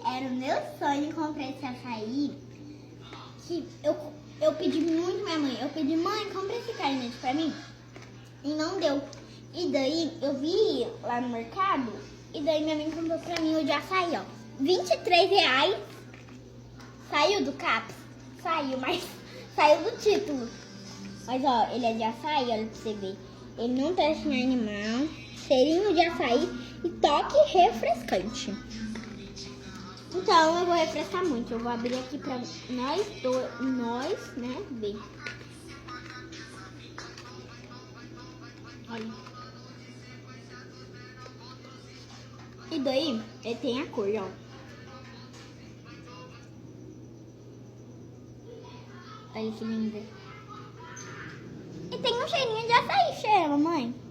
Era o meu sonho comprar esse açaí. Que eu pedi muito minha mãe. Eu pedi, mãe, compra esse carnete pra mim. E não deu. E daí eu vi lá no mercado. E daí minha mãe comprou pra mim o de açaí, ó. R$ 23. Saiu do CAPS? Saiu, mas saiu do título. Mas ó, ele é de açaí, olha pra você ver. Ele não testa em animal. Cheirinho de açaí e toque refrescante. Então eu vou refrescar muito. Eu vou abrir aqui pra nós, né, ver. Olha. E daí, ele tem a cor, ó. Olha que lindo. E tem um cheirinho de açaí, cheira, mamãe.